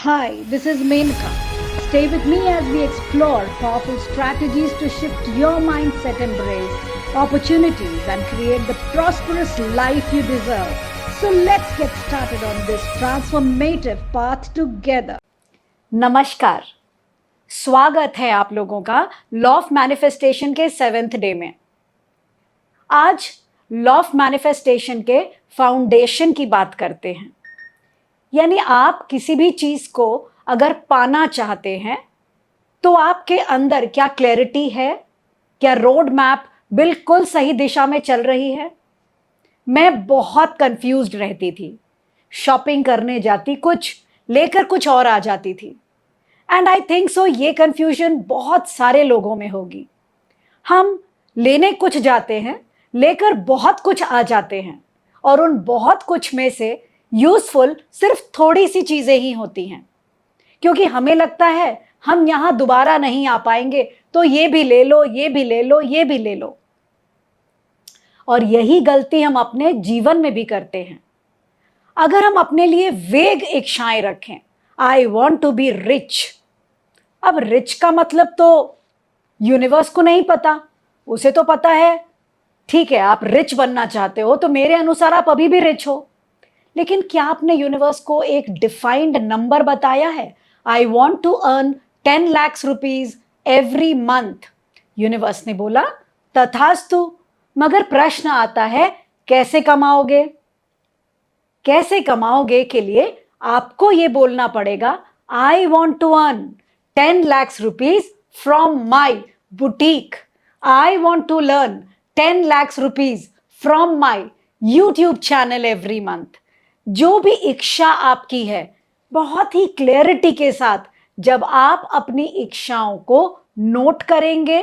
Hi, this is Menka. Stay with me as we explore powerful strategies to shift your mindset, embrace opportunities, and create the prosperous life you deserve. So let's get started on this transformative path together. नमस्कार। स्वागत है आप लोगों का law of manifestation के 7th day में। आज law of manifestation के फाउंडेशन की बात करते हैं। यानी आप किसी भी चीज को अगर पाना चाहते हैं तो आपके अंदर क्या क्लैरिटी है, क्या रोड मैप बिल्कुल सही दिशा में चल रही है। मैं बहुत कंफ्यूज्ड रहती थी, शॉपिंग करने जाती कुछ लेकर कुछ और आ जाती थी। एंड आई थिंक सो ये कंफ्यूजन बहुत सारे लोगों में होगी। हम लेने कुछ जाते हैं, लेकर बहुत कुछ आ जाते हैं और उन बहुत कुछ में से यूजफुल सिर्फ थोड़ी सी चीजें ही होती हैं, क्योंकि हमें लगता है हम यहां दोबारा नहीं आ पाएंगे तो ये भी ले लो, ये भी ले लो, ये भी ले लो। और यही गलती हम अपने जीवन में भी करते हैं। अगर हम अपने लिए वेग इच्छाएं रखें, I want to be rich. अब रिच का मतलब तो यूनिवर्स को नहीं पता, उसे तो पता है ठीक है आप रिच बनना चाहते हो तो मेरे अनुसार आप अभी भी रिच हो। लेकिन क्या आपने यूनिवर्स को एक डिफाइंड नंबर बताया है? I want to earn 10 lakhs rupees every month. Universe ने बोला तथास्तु। मगर प्रश्न आता है कैसे कमाओगे? कैसे कमाओगे के लिए आपको ये बोलना पड़ेगा I want to earn 10 lakhs rupees from my boutique. I want to learn 10 lakhs rupees from my YouTube channel every month. जो भी इच्छा आपकी है, बहुत ही क्लैरिटी के साथ जब आप अपनी इच्छाओं को नोट करेंगे,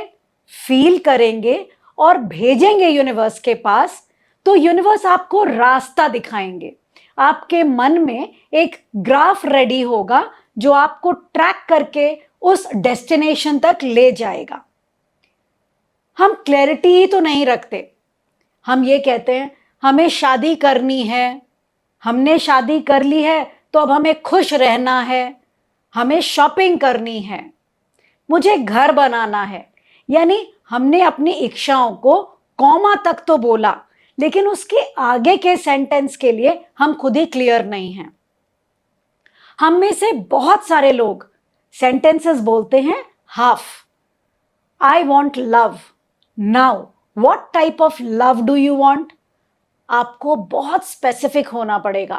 फील करेंगे और भेजेंगे यूनिवर्स के पास, तो यूनिवर्स आपको रास्ता दिखाएंगे। आपके मन में एक ग्राफ रेडी होगा जो आपको ट्रैक करके उस डेस्टिनेशन तक ले जाएगा। हम क्लैरिटी ही तो नहीं रखते। हम ये कहते हैं हमें शादी करनी है, हमने शादी कर ली है तो अब हमें खुश रहना है, हमें शॉपिंग करनी है, मुझे घर बनाना है। यानी हमने अपनी इच्छाओं को कॉमा तक तो बोला, लेकिन उसके आगे के सेंटेंस के लिए हम खुद ही क्लियर नहीं हैं। हम में से बहुत सारे लोग सेंटेंसेस बोलते हैं half. I want love. Now what type of love do you want? आपको बहुत स्पेसिफिक होना पड़ेगा।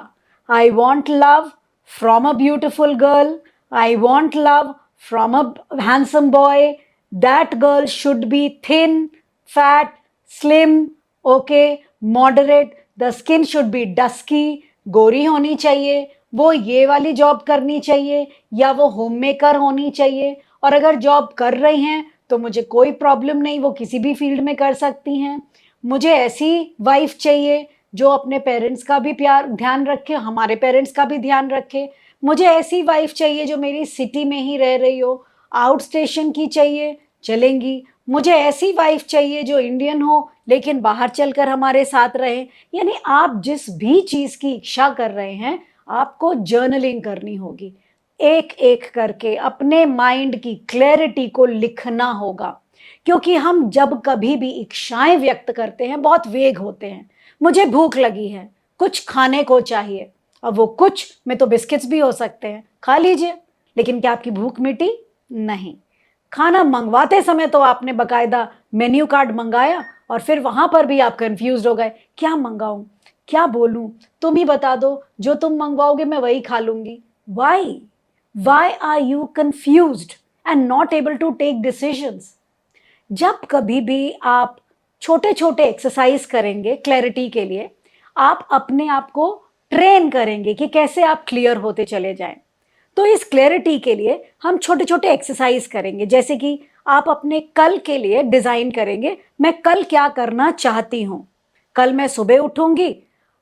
I want love from a beautiful girl, I want love from a handsome boy, that girl should be thin, fat, slim, okay, moderate, the skin should be dusky, गोरी होनी चाहिए, वो ये वाली जॉब करनी चाहिए या वो होम मेकर होनी चाहिए। और अगर जॉब कर रही हैं तो मुझे कोई प्रॉब्लम नहीं, वो किसी भी फील्ड में कर सकती हैं। मुझे ऐसी वाइफ चाहिए जो अपने पेरेंट्स का भी प्यार ध्यान रखे, हमारे पेरेंट्स का भी ध्यान रखे। मुझे ऐसी वाइफ चाहिए जो मेरी सिटी में ही रह रही हो, आउट स्टेशन की चाहिए चलेंगी। मुझे ऐसी वाइफ चाहिए जो इंडियन हो लेकिन बाहर चलकर हमारे साथ रहे। यानी आप जिस भी चीज़ की इच्छा कर रहे हैं, आपको जर्नलिंग करनी होगी। एक एक करके अपने माइंड की क्लैरिटी को लिखना होगा, क्योंकि हम जब कभी भी इच्छाएं व्यक्त करते हैं बहुत वेग होते हैं। मुझे भूख लगी है, कुछ खाने को चाहिए। अब वो कुछ में तो बिस्किट्स भी हो सकते हैं, खा लीजिए। लेकिन क्या आपकी भूख मिटी? नहीं। खाना मंगवाते समय तो आपने बकायदा मेन्यू कार्ड मंगाया और फिर वहां पर भी आप कंफ्यूज हो गए, क्या मंगाऊं, क्या बोलूं, तुम ही बता दो, जो तुम मंगवाओगे मैं वही खा लूंगी। Why are you confused and not able to take decisions? जब कभी भी आप छोटे छोटे एक्सरसाइज करेंगे क्लैरिटी के लिए, आप अपने आप को ट्रेन करेंगे कि कैसे आप क्लियर होते चले जाएं। तो इस क्लैरिटी के लिए हम छोटे छोटे एक्सरसाइज करेंगे, जैसे कि आप अपने कल के लिए डिजाइन करेंगे, मैं कल क्या करना चाहती हूँ। कल मैं सुबह उठूंगी,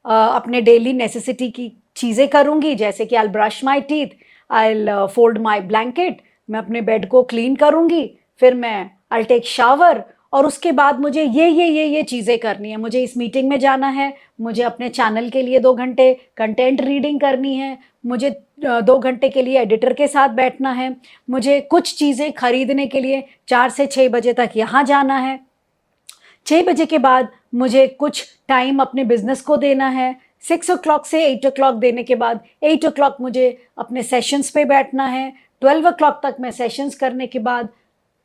अपने डेली नेसेसिटी की चीज़ें करूंगी, जैसे कि I brush my teeth, I fold my blanket, मैं अपने बेड को क्लीन करूंगी, फिर मैं आई टेक शावर, और उसके बाद मुझे ये चीज़ें करनी है। मुझे इस मीटिंग में जाना है, मुझे अपने चैनल के लिए 2 घंटे कंटेंट रीडिंग करनी है, मुझे 2 घंटे के लिए एडिटर के साथ बैठना है, मुझे कुछ चीज़ें खरीदने के लिए 4 से 6 बजे तक यहाँ जाना है, 6 बजे के बाद मुझे कुछ टाइम अपने बिजनेस को देना है, 6 o'clock से 8 o'clock देने के बाद 8 o'clock मुझे अपने सेशंस पे बैठना है, 12 o'clock तक मैं सेशंस करने के बाद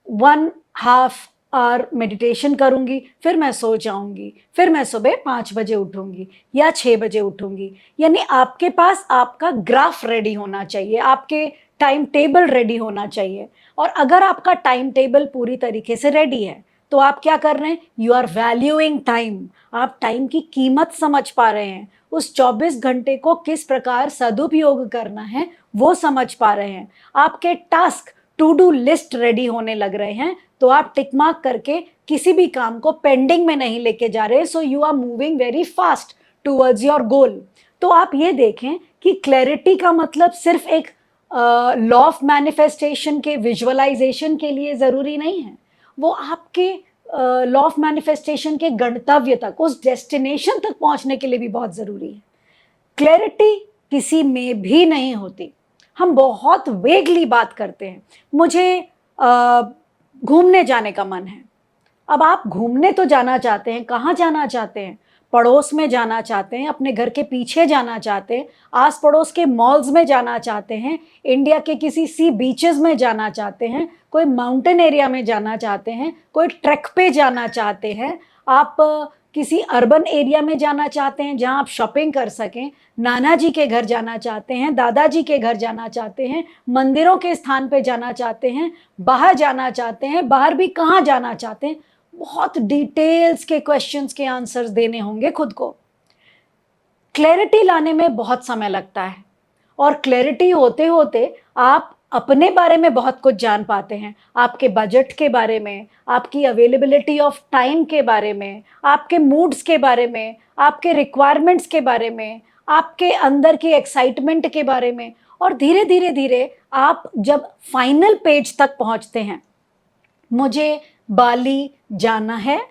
1.5 hour मेडिटेशन करूँगी, फिर मैं सो जाऊँगी, फिर मैं सुबह 5 बजे उठूँगी या 6 बजे उठूँगी। यानी आपके पास आपका ग्राफ रेडी होना चाहिए, आपके टाइम टेबल रेडी होना चाहिए। और अगर आपका टाइम टेबल पूरी तरीके से रेडी है तो आप क्या कर रहे हैं, यू आर वैल्यूइंग टाइम, आप टाइम की कीमत समझ पा रहे हैं, उस 24 घंटे को किस प्रकार सदुपयोग करना है वो समझ पा रहे हैं, आपके task to do list ready होने लग रहे हैं, तो आप टिक मार्क करके किसी भी काम को पेंडिंग में नहीं लेके जा रहे, so you are moving very fast towards your goal. तो आप ये देखें कि क्लैरिटी का मतलब सिर्फ एक लॉ ऑफ मैनिफेस्टेशन के विजुअलाइजेशन के लिए ज़रूरी नहीं है, वो आपके लॉ ऑफ मैनिफेस्टेशन के गंतव्य तक, उस डेस्टिनेशन तक पहुंचने के लिए भी बहुत ज़रूरी है। क्लैरिटी किसी में भी नहीं होती, हम बहुत वेगली बात करते हैं, मुझे घूमने जाने का मन है। अब आप घूमने तो जाना चाहते हैं, कहाँ जाना चाहते हैं, पड़ोस में जाना चाहते हैं, अपने घर के पीछे जाना चाहते हैं, आस पड़ोस के मॉल्स में जाना चाहते हैं, इंडिया के किसी सी बीचेस में जाना चाहते हैं, कोई माउंटेन एरिया में जाना चाहते हैं, कोई ट्रैक पे जाना चाहते हैं, आप किसी अर्बन एरिया में जाना चाहते हैं जहां आप शॉपिंग कर सकें, नाना जी के घर जाना चाहते हैं, दादाजी के घर जाना चाहते हैं, मंदिरों के स्थान पे जाना चाहते हैं, बाहर जाना चाहते हैं, बाहर भी कहाँ जाना चाहते हैं, बहुत डिटेल्स के क्वेश्चंस के आंसर्स देने होंगे खुद को। क्लैरिटी लाने में बहुत समय लगता है और क्लैरिटी होते होते आप अपने बारे में बहुत कुछ जान पाते हैं, आपके बजट के बारे में, आपकी अवेलेबिलिटी ऑफ टाइम के बारे में, आपके मूड्स के बारे में, आपके रिक्वायरमेंट्स के बारे में, आपके अंदर की एक्साइटमेंट के बारे में। और धीरे धीरे धीरे आप जब फाइनल पेज तक पहुंचते हैं, मुझे बाली जाना है,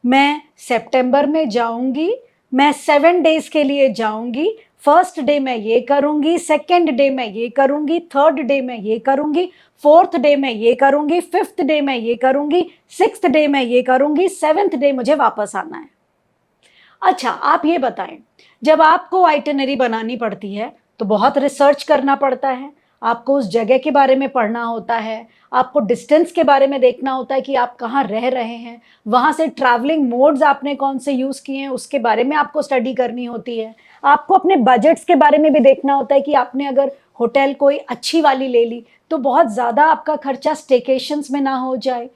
मैं सितंबर में जाऊंगी, मैं 7 days के लिए जाऊंगी, फर्स्ट डे मैं ये करूंगी, सेकेंड डे मैं ये करूंगी, थर्ड डे मैं ये करूंगी, फोर्थ डे मैं ये करूंगी, फिफ्थ डे मैं ये करूंगी, सिक्स्थ डे मैं ये करूंगी, 7th डे मुझे वापस आना है। अच्छा, आप ये बताएं, जब आपको आइटिनरी बनानी पड़ती है तो बहुत रिसर्च करना पड़ता है, आपको उस जगह के बारे में पढ़ना होता है, आपको डिस्टेंस के बारे में देखना होता है कि आप कहाँ रह रहे हैं, वहाँ से ट्रैवलिंग मोड्स आपने कौन से यूज़ किए हैं उसके बारे में आपको स्टडी करनी होती है, आपको अपने बजट्स के बारे में भी देखना होता है कि आपने अगर होटल कोई अच्छी वाली ले ली तो बहुत ज़्यादा आपका खर्चा स्टेकेशंस में ना हो जाए।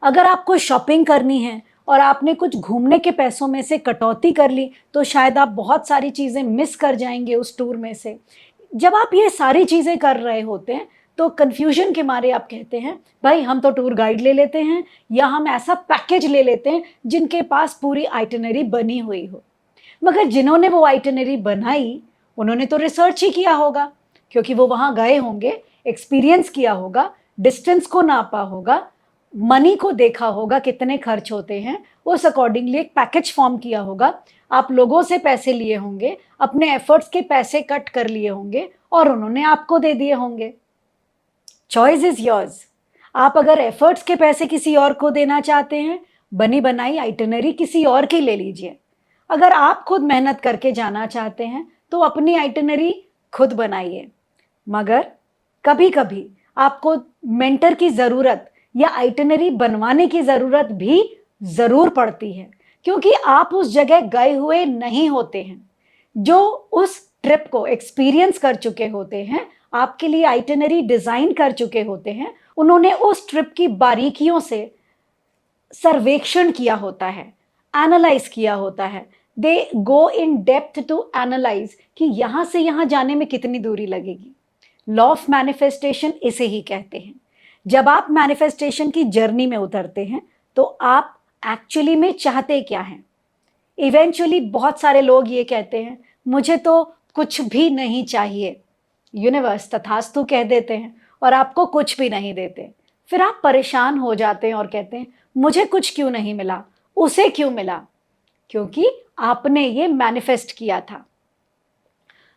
अगर आपको शॉपिंग करनी है और आपने कुछ घूमने के पैसों में से कटौती कर ली तो शायद आप बहुत सारी चीज़ें मिस कर जाएंगे उस टूर में से। जब आप ये सारी चीज़ें कर रहे होते हैं तो कन्फ्यूजन के मारे आप कहते हैं, भाई हम तो टूर गाइड ले लेते हैं या हम ऐसा पैकेज ले लेते हैं जिनके पास पूरी आइटिनरी बनी हुई हो। मगर जिन्होंने वो आइटिनरी बनाई उन्होंने तो रिसर्च ही किया होगा, क्योंकि वो वहाँ गए होंगे, एक्सपीरियंस किया होगा, डिस्टेंस को नापा होगा, मनी को देखा होगा कितने खर्च होते हैं, उस अकॉर्डिंगली एक पैकेज फॉर्म किया होगा, आप लोगों से पैसे लिए होंगे, अपने एफर्ट्स के पैसे कट कर लिए होंगे और उन्होंने आपको दे दिए होंगे। Choice is yours. आप अगर एफर्ट्स के पैसे किसी और को देना चाहते हैं, बनी बनाई आइटिनरी किसी और की ले लीजिए। अगर आप खुद मेहनत करके जाना चाहते हैं तो अपनी आइटिनरी खुद बनाइए। मगर कभी कभी आपको मेंटर की ज़रूरत या आइटिनरी बनवाने की ज़रूरत भी ज़रूर पड़ती है, क्योंकि आप उस जगह गए हुए नहीं होते हैं। जो उस ट्रिप को एक्सपीरियंस कर चुके होते हैं, आपके लिए आइटिनरी डिज़ाइन कर चुके होते हैं, उन्होंने उस ट्रिप की बारीकियों से सर्वेक्षण किया होता है, एनालाइज किया होता है। दे गो इन डेप्थ टू एनालाइज कि यहाँ से यहाँ जाने में कितनी दूरी लगेगी। लॉ ऑफ मैनिफेस्टेशन इसे ही कहते हैं। जब आप मैनिफेस्टेशन की जर्नी में उतरते हैं तो आप एक्चुअली में चाहते क्या हैं। इवेंचुअली बहुत सारे लोग ये कहते हैं, मुझे तो कुछ भी नहीं चाहिए, यूनिवर्स तथास्तु कह देते हैं और आपको कुछ भी नहीं देते। फिर आप परेशान हो जाते हैं और कहते हैं, मुझे कुछ क्यों नहीं मिला, उसे क्यों मिला, क्योंकि आपने ये मैनिफेस्ट किया था।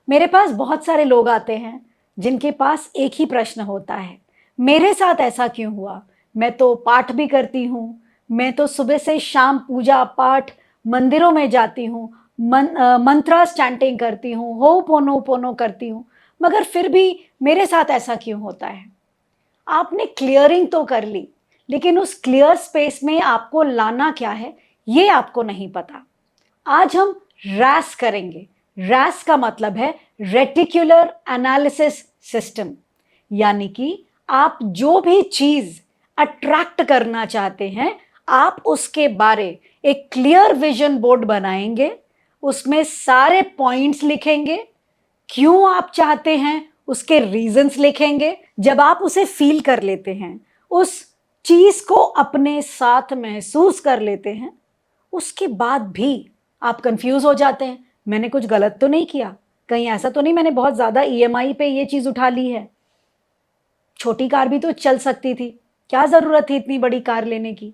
मेरे पास बहुत सारे लोग आते हैं जिनके पास एक ही प्रश्न होता है, मेरे साथ ऐसा क्यों हुआ? मैं तो पाठ भी करती हूँ, मैं तो सुबह से शाम पूजा पाठ मंदिरों में जाती हूँ, मंत्रास चैंटिंग करती हूँ, होपोनोपोनो करती हूँ, मगर फिर भी मेरे साथ ऐसा क्यों होता है? आपने क्लियरिंग तो कर ली, लेकिन उस क्लियर स्पेस में आपको लाना क्या है, ये आपको नहीं पता। आज हम रैस करेंगे। रैस का मतलब है रेटिकुलर एनालिसिस सिस्टम, यानी कि आप जो भी चीज अट्रैक्ट करना चाहते हैं, आप उसके बारे एक क्लियर विजन बोर्ड बनाएंगे, उसमें सारे पॉइंट्स लिखेंगे, क्यों आप चाहते हैं उसके रीजंस लिखेंगे। जब आप उसे फील कर लेते हैं, उस चीज को अपने साथ महसूस कर लेते हैं, उसके बाद भी आप कंफ्यूज हो जाते हैं, मैंने कुछ गलत तो नहीं किया, कहीं ऐसा तो नहीं मैंने बहुत ज्यादा ईएमआई पे ये चीज उठा ली है, छोटी कार भी तो चल सकती थी, क्या जरूरत थी इतनी बड़ी कार लेने की।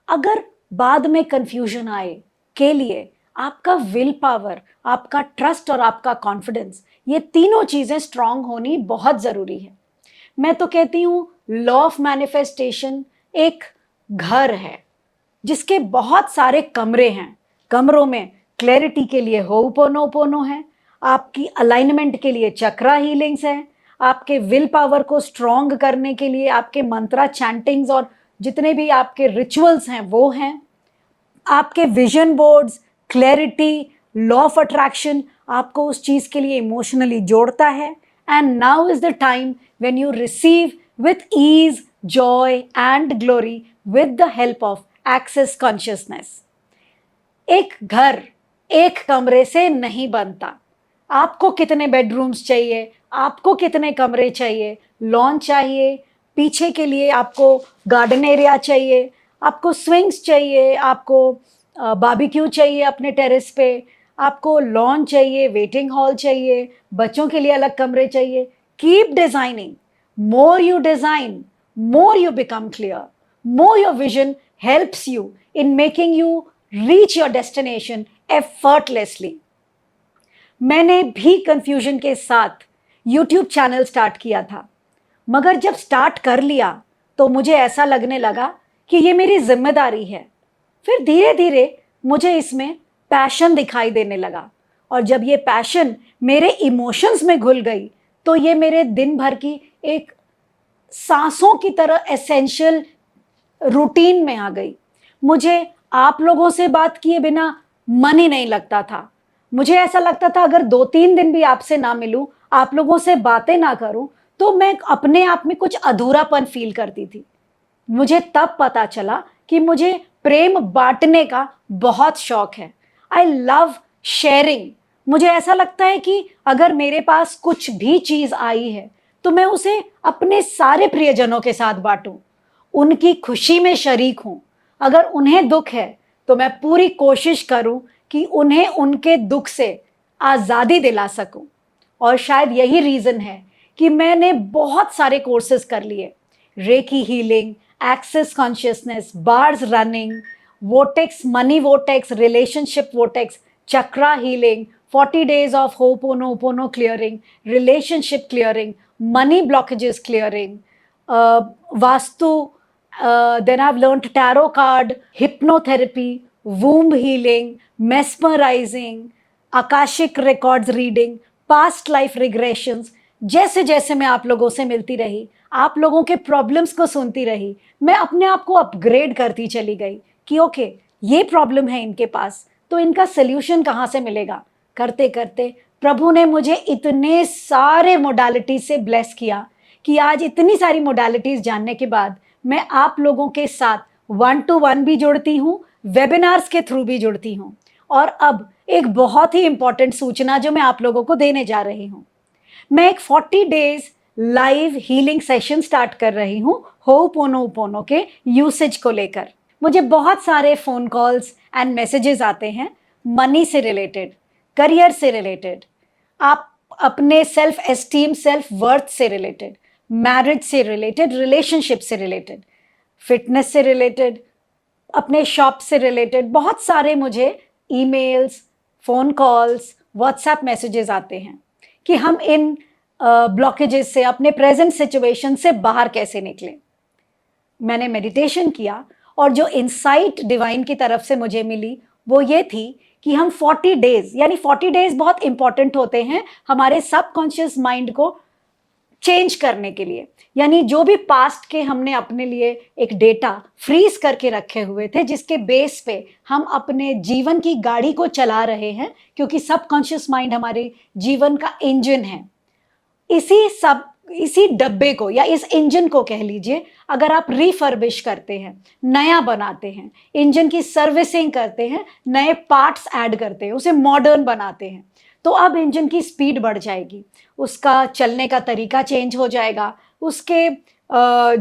अगर बाद में कंफ्यूजन आए के लिए आपका विल पावर, आपका ट्रस्ट और आपका कॉन्फिडेंस, ये तीनों चीजें स्ट्रांग होनी बहुत जरूरी है। मैं तो कहती हूं लॉ ऑफ मैनिफेस्टेशन एक घर है जिसके बहुत सारे कमरे हैं। कमरों में क्लैरिटी के लिए होपोनोपोनो है, आपकी अलाइनमेंट के लिए चक्रा हीलिंग्स है, आपके विल पावर को स्ट्रॉन्ग करने के लिए आपके मंत्रा चैंटिंग्स और जितने भी आपके रिचुअल्स हैं वो हैं, आपके vision boards, clarity, law of attraction आपको उस चीज के लिए इमोशनली जोड़ता है। And now is the time when you receive with ease, joy and glory with the help of access consciousness. एक घर एक कमरे से नहीं बनता। आपको कितने बेडरूम्स चाहिए, आपको कितने कमरे चाहिए, लॉन चाहिए, पीछे के लिए आपको गार्डन एरिया चाहिए, आपको स्विंग्स चाहिए, आपको बारबेक्यू चाहिए अपने टेरेस पे, आपको लॉन चाहिए, वेटिंग हॉल चाहिए, बच्चों के लिए अलग कमरे चाहिए। Keep designing. More you design, more you become clear, more your vision helps you in making you reach your destination effortlessly. मैंने भी कंफ्यूजन के साथ यूट्यूब चैनल स्टार्ट किया था, मगर जब स्टार्ट कर लिया तो मुझे ऐसा लगने लगा कि ये मेरी जिम्मेदारी है। फिर धीरे धीरे मुझे इसमें पैशन दिखाई देने लगा, और जब ये पैशन मेरे इमोशंस में घुल गई तो ये मेरे दिन भर की एक सांसों की तरह एसेंशियल रूटीन में आ गई। मुझे आप लोगों से बात किए बिना मन ही नहीं लगता था। मुझे ऐसा लगता था अगर 2-3 दिन भी आपसे ना मिलूं, आप लोगों से बातें ना करूं, तो मैं अपने आप में कुछ अधूरापन फील करती थी। मुझे तब पता चला कि मुझे प्रेम बांटने का बहुत शौक है। I love sharing. मुझे ऐसा लगता है कि अगर मेरे पास कुछ भी चीज आई है तो मैं उसे अपने सारे प्रियजनों के साथ बांटूं, उनकी खुशी में शरीक हूं। अगर उन्हें दुख है तो मैं पूरी कोशिश करूं कि उन्हें उनके दुख से आज़ादी दिला सकूं। और शायद यही रीज़न है कि मैंने बहुत सारे कोर्सेज कर लिए, reiki healing, access consciousness, bars running, vortex, money vortex, relationship vortex, chakra healing, 40 days of Ho'oponopono clearing, relationship clearing, money blockages clearing, Vastu, then I've learned tarot card, hypnotherapy, womb healing, mesmerizing, Akashic records reading, past life regressions। जैसे जैसे मैं आप लोगों से मिलती रही, आप लोगों के प्रॉब्लम्स को सुनती रही, मैं अपने आप को अपग्रेड करती चली गई कि ओके, ये प्रॉब्लम है इनके पास, तो इनका सल्यूशन कहाँ से मिलेगा। करते करते प्रभु ने मुझे इतने सारे मोडालिटीज से ब्लेस किया कि आज इतनी सारी मोडालिटीज जानने के बाद मैं आप लोगों के साथ 1-to-1 भी जुड़ती हूँ, वेबिनार्स के थ्रू भी जुड़ती हूँ। और अब एक बहुत ही इंपॉर्टेंट सूचना जो मैं आप लोगों को देने जा रही हूँ, मैं एक 40 days live healing session start कर रही हूँ होपोनोपोनो के यूसेज को लेकर। मुझे बहुत सारे फोन कॉल्स एंड मैसेजेस आते हैं, मनी से रिलेटेड, करियर से रिलेटेड, आप अपने सेल्फ एस्टीम, सेल्फ वर्थ से रिलेटेड, मैरिज से रिलेटेड, रिलेशनशिप से रिलेटेड, फिटनेस से रिलेटेड, अपने शॉप से रिलेटेड। बहुत सारे मुझे emails, phone calls, WhatsApp messages आते हैं कि हम इन ब्लॉकेजेस से, अपने प्रेजेंट सिचुएशन से बाहर कैसे निकलें। मैंने मेडिटेशन किया और जो इंसाइट डिवाइन की तरफ से मुझे मिली वो ये थी कि हम 40 डेज, यानी 40 डेज बहुत इंपॉर्टेंट होते हैं हमारे सबकॉन्शियस माइंड को चेंज करने के लिए। यानी जो भी पास्ट के हमने अपने लिए एक डेटा फ्रीज करके रखे हुए थे, जिसके बेस पे हम अपने जीवन की गाड़ी को चला रहे हैं, क्योंकि सबकॉन्शियस माइंड हमारे जीवन का इंजन है। इसी डब्बे को या इस इंजन को कह लीजिए, अगर आप रिफर्बिश करते हैं, नया बनाते हैं, इंजन की सर्विसिंग करते हैं, नए पार्ट्स ऐड करते हैं, उसे मॉडर्न बनाते हैं, तो अब इंजन की स्पीड बढ़ जाएगी, उसका चलने का तरीका चेंज हो जाएगा, उसके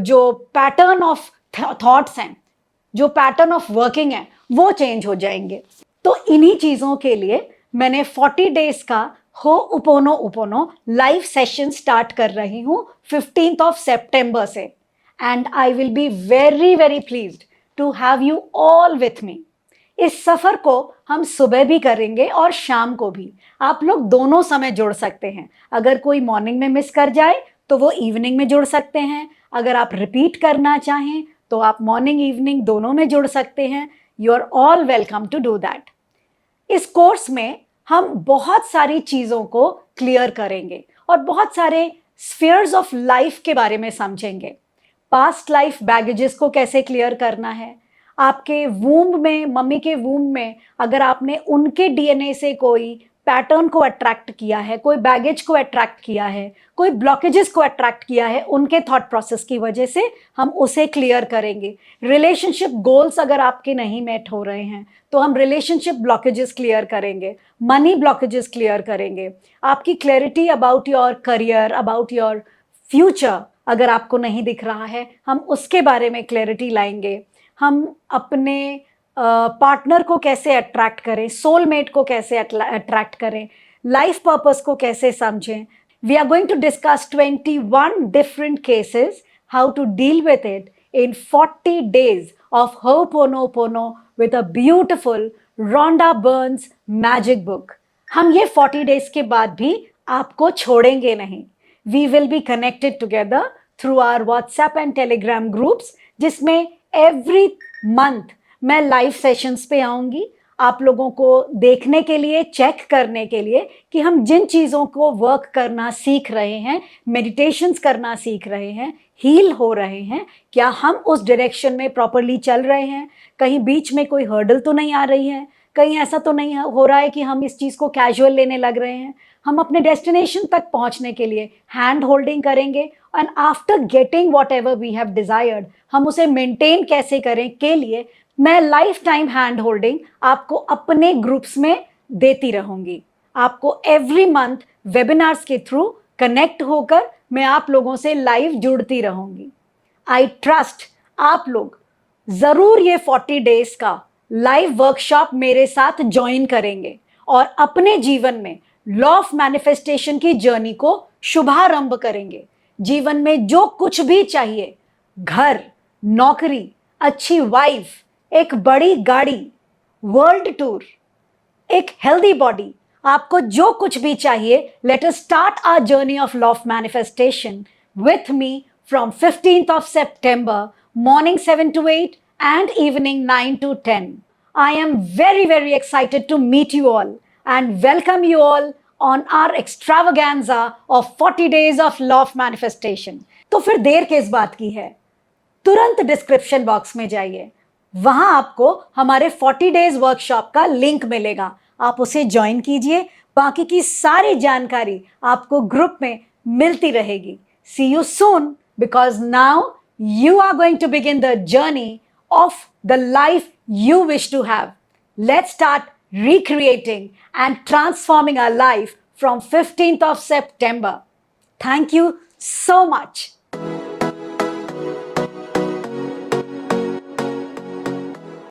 जो पैटर्न ऑफ थॉट्स हैं, जो पैटर्न ऑफ वर्किंग है, वो चेंज हो जाएंगे। तो इन्हीं चीज़ों के लिए मैंने 40 डेज का हो'ओपोनोपोनो लाइव सेशन स्टार्ट कर रही हूँ 15th सितंबर से, and I will be very very pleased to have you all with me. इस सफ़र को हम सुबह भी करेंगे और शाम को भी, आप लोग दोनों समय जुड़ सकते हैं। अगर कोई मॉर्निंग में मिस कर जाए तो वो इवनिंग में जुड़ सकते हैं, अगर आप रिपीट करना चाहें तो आप मॉर्निंग इवनिंग दोनों में जुड़ सकते हैं। You are all welcome to do that. इस कोर्स में हम बहुत सारी चीज़ों को क्लियर करेंगे और बहुत सारे स्फीयर्स ऑफ लाइफ के बारे में समझेंगे। पास्ट लाइफ बैगेजेस को कैसे क्लियर करना है, आपके वूम्ब में, मम्मी के वूम्ब में अगर आपने उनके डीएनए से कोई पैटर्न को अट्रैक्ट किया है, कोई बैगेज को अट्रैक्ट किया है, कोई ब्लॉकेजेस को अट्रैक्ट किया है उनके थॉट प्रोसेस की वजह से, हम उसे क्लियर करेंगे। रिलेशनशिप गोल्स अगर आपके नहीं मेट हो रहे हैं तो हम रिलेशनशिप ब्लॉकेजेस क्लियर करेंगे, मनी ब्लॉकेजेस क्लियर करेंगे। आपकी clarity about your career, about your future अगर आपको नहीं दिख रहा है, हम उसके बारे में क्लैरिटी लाएंगे। हम अपने पार्टनर को कैसे अट्रैक्ट करें, सोलमेट को कैसे अट्रैक्ट करें, लाइफ पर्पस को कैसे समझें। We are going to discuss 21 different cases, how to deal with it in 40 days of ho'oponopono with a beautiful Rhonda Byrne's magic book. हम ये 40 डेज के बाद भी आपको छोड़ेंगे नहीं। We will be connected together through our WhatsApp and Telegram groups, जिसमें every month मैं लाइव सेशंस पे आऊँगी आप लोगों को देखने के लिए, चेक करने के लिए कि हम जिन चीज़ों को वर्क करना सीख रहे हैं, मेडिटेशंस करना सीख रहे हैं, हील हो रहे हैं, क्या हम उस डायरेक्शन में प्रॉपरली चल रहे हैं, कहीं बीच में कोई हर्डल तो नहीं आ रही है, कहीं ऐसा तो नहीं हो रहा है कि हम इस चीज़ को कैजुअल लेने लग रहे हैं। हम अपने डेस्टिनेशन तक पहुंचने के लिए हैंड होल्डिंग करेंगे, and after getting whatever we have desired हम उसे मेंटेन कैसे करें के लिए मैं लाइफ टाइम हैंड होल्डिंग आपको अपने ग्रुप्स में देती रहूँगी। आपको एवरी मंथ वेबिनार्स के थ्रू कनेक्ट होकर मैं आप लोगों से लाइव जुड़ती रहूँगी। आई ट्रस्ट आप लोग ज़रूर ये 40 डेज का लाइव वर्कशॉप मेरे साथ ज्वाइन करेंगे और अपने जीवन में लॉ ऑफ मैनिफेस्टेशन की जर्नी को शुभारंभ करेंगे। जीवन में जो कुछ भी चाहिए, घर, नौकरी, अच्छी वाइफ, एक बड़ी गाड़ी, वर्ल्ड टूर, एक हेल्दी बॉडी, आपको जो कुछ भी चाहिए, let us start our journey of law of manifestation with me from 15th September, morning 7 to 8 and evening 9 to 10. I am very very excited to meet you all and welcome you all on our extravaganza of 40 days of law of manifestation. तो फिर देर किस बात की है, तुरंत description box में जाइए, वहां आपको हमारे 40 डेज वर्कशॉप का लिंक मिलेगा, आप उसे ज्वाइन कीजिए। बाकी की सारी जानकारी आपको ग्रुप में मिलती रहेगी। See you soon, because now you are going to begin the journey of the life you wish to have. Let's start recreating and transforming our life from 15th September. Thank you so much.